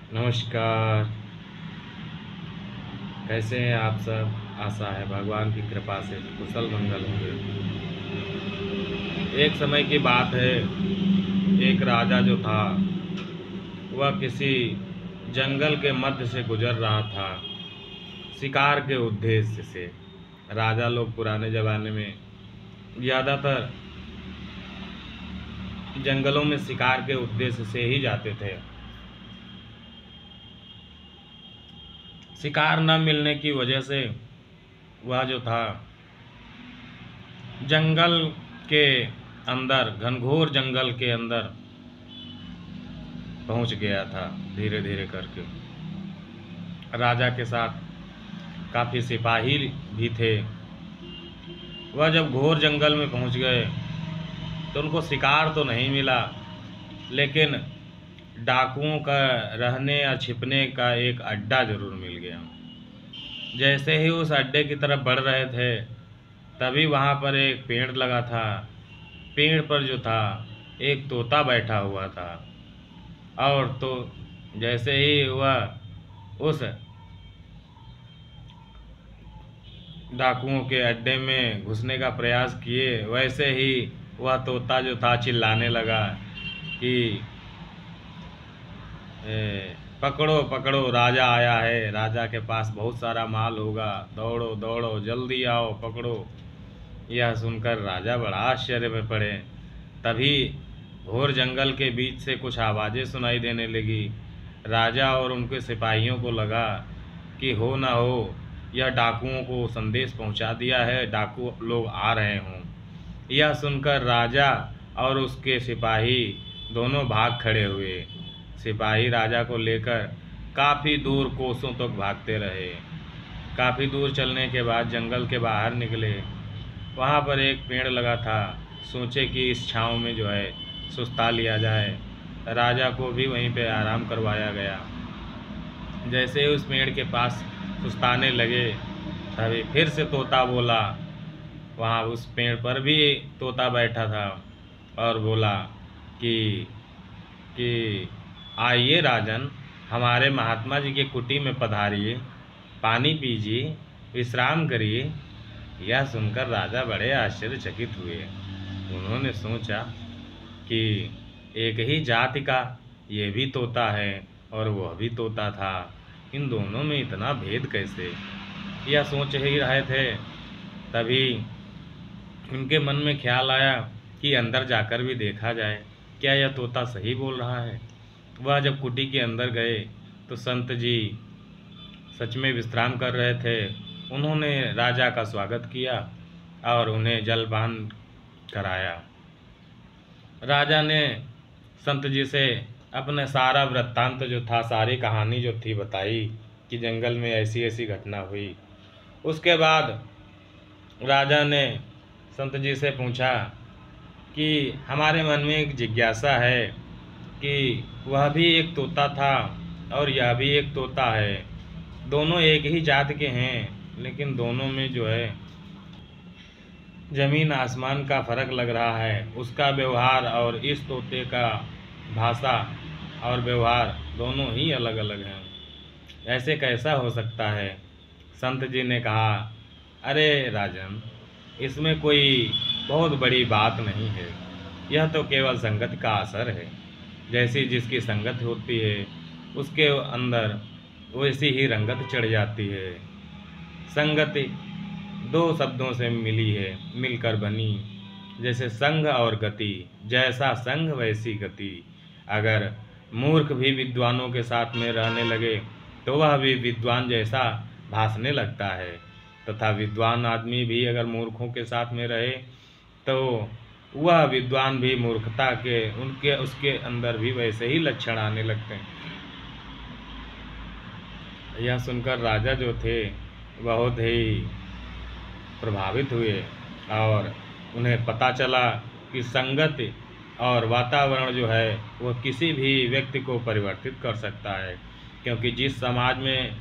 नमस्कार। कैसे हैं आप सब? आशा है भगवान की कृपा से कुशल मंगल होंगे। एक समय की बात है, एक राजा जो था वह किसी जंगल के मध्य से गुजर रहा था शिकार के उद्देश्य से। राजा लोग पुराने ज़माने में ज़्यादातर जंगलों में शिकार के उद्देश्य से ही जाते थे। शिकार न मिलने की वजह से वह जो था जंगल के अंदर, घनघोर जंगल के अंदर पहुंच गया था। धीरे धीरे करके राजा के साथ काफ़ी सिपाही भी थे। वह जब घोर जंगल में पहुंच गए तो उनको शिकार तो नहीं मिला, लेकिन डाकुओं का रहने या छिपने का एक अड्डा जरूर मिल गया। जैसे ही उस अड्डे की तरफ बढ़ रहे थे तभी वहाँ पर एक पेड़ लगा था। पेड़ पर जो था एक तोता बैठा हुआ था, और तो जैसे ही वह उस डाकुओं के अड्डे में घुसने का प्रयास किए, वैसे ही वह तोता जो था चिल्लाने लगा कि पकड़ो पकड़ो, राजा आया है, राजा के पास बहुत सारा माल होगा, दौड़ो दौड़ो जल्दी आओ पकड़ो। यह सुनकर राजा बड़ा आश्चर्य में पड़े। तभी घोर जंगल के बीच से कुछ आवाज़ें सुनाई देने लगी। राजा और उनके सिपाहियों को लगा कि हो ना हो यह डाकुओं को संदेश पहुंचा दिया है, डाकू लोग आ रहे हों। यह सुनकर राजा और उसके सिपाही दोनों भाग खड़े हुए। सिपाही राजा को लेकर काफ़ी दूर कोसों तक भागते रहे। काफ़ी दूर चलने के बाद जंगल के बाहर निकले। वहाँ पर एक पेड़ लगा था। सोचे कि इस छाँव में जो है सुस्ता लिया जाए। राजा को भी वहीं पे आराम करवाया गया। जैसे ही उस पेड़ के पास सुस्ताने लगे तभी फिर से तोता बोला। वहाँ उस पेड़ पर भी तोता बैठा था और बोला कि कि आइए राजन, हमारे महात्मा जी के कुटी में पधारिए, पानी पीजिए, विश्राम करिए। यह सुनकर राजा बड़े आश्चर्यचकित हुए। उन्होंने सोचा कि एक ही जाति का ये भी तोता है और वह भी तोता था, इन दोनों में इतना भेद कैसे? यह सोच ही रहे थे तभी उनके मन में ख्याल आया कि अंदर जाकर भी देखा जाए, क्या यह तोता सही बोल रहा है। वह जब कुटी के अंदर गए तो संत जी सच में विश्राम कर रहे थे। उन्होंने राजा का स्वागत किया और उन्हें जलपान कराया। राजा ने संत जी से अपने सारा वृत्तांत जो था, सारी कहानी जो थी बताई कि जंगल में ऐसी ऐसी घटना हुई। उसके बाद राजा ने संत जी से पूछा कि हमारे मन में एक जिज्ञासा है कि वह भी एक तोता था और यह भी एक तोता है, दोनों एक ही जात के हैं, लेकिन दोनों में जो है ज़मीन आसमान का फ़र्क लग रहा है। उसका व्यवहार और इस तोते का भाषा और व्यवहार दोनों ही अलग अलग हैं। ऐसे कैसा हो सकता है? संत जी ने कहा, अरे राजन, इसमें कोई बहुत बड़ी बात नहीं है। यह तो केवल संगत का असर है। जैसी जिसकी संगत होती है उसके अंदर वैसी ही रंगत चढ़ जाती है। संगति दो शब्दों से मिली है, मिलकर बनी। जैसे संग और गति, जैसा संग वैसी गति। अगर मूर्ख भी विद्वानों के साथ में रहने लगे तो वह भी विद्वान जैसा भासने लगता है, तथा विद्वान आदमी भी अगर मूर्खों के साथ में रहे तो वह विद्वान भी मूर्खता के उसके अंदर भी वैसे ही लक्षण आने लगते हैं। यह सुनकर राजा जो थे बहुत ही प्रभावित हुए और उन्हें पता चला कि संगत और वातावरण जो है वह किसी भी व्यक्ति को परिवर्तित कर सकता है, क्योंकि जिस समाज में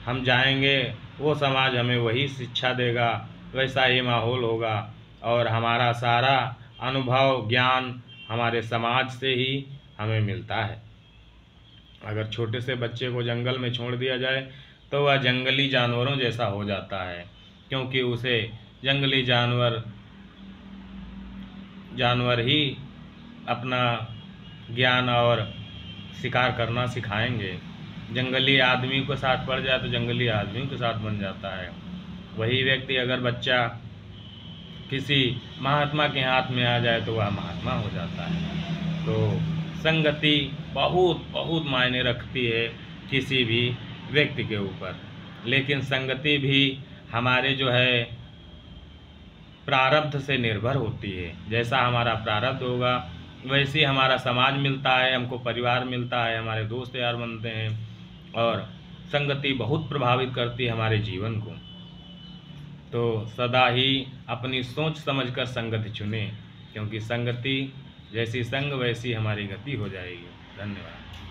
हम जाएंगे वो समाज हमें वही शिक्षा देगा, वैसा ही माहौल होगा और हमारा सारा अनुभव ज्ञान हमारे समाज से ही हमें मिलता है। अगर छोटे से बच्चे को जंगल में छोड़ दिया जाए तो वह जंगली जानवरों जैसा हो जाता है, क्योंकि उसे जंगली जानवर ही अपना ज्ञान और शिकार करना सिखाएंगे। जंगली आदमी को साथ पड़ जाए तो जंगली आदमी के साथ बन जाता है। वही व्यक्ति अगर बच्चा किसी महात्मा के हाथ में आ जाए तो वह महात्मा हो जाता है। तो संगति बहुत बहुत मायने रखती है किसी भी व्यक्ति के ऊपर। लेकिन संगति भी हमारे जो है प्रारब्ध से निर्भर होती है। जैसा हमारा प्रारब्ध होगा वैसे ही हमारा समाज मिलता है, हमको परिवार मिलता है, हमारे दोस्त यार बनते हैं। और संगति बहुत प्रभावित करती है हमारे जीवन को। तो सदा ही अपनी सोच समझकर संगति चुनें, क्योंकि संगति जैसी संग वैसी हमारी गति हो जाएगी। धन्यवाद।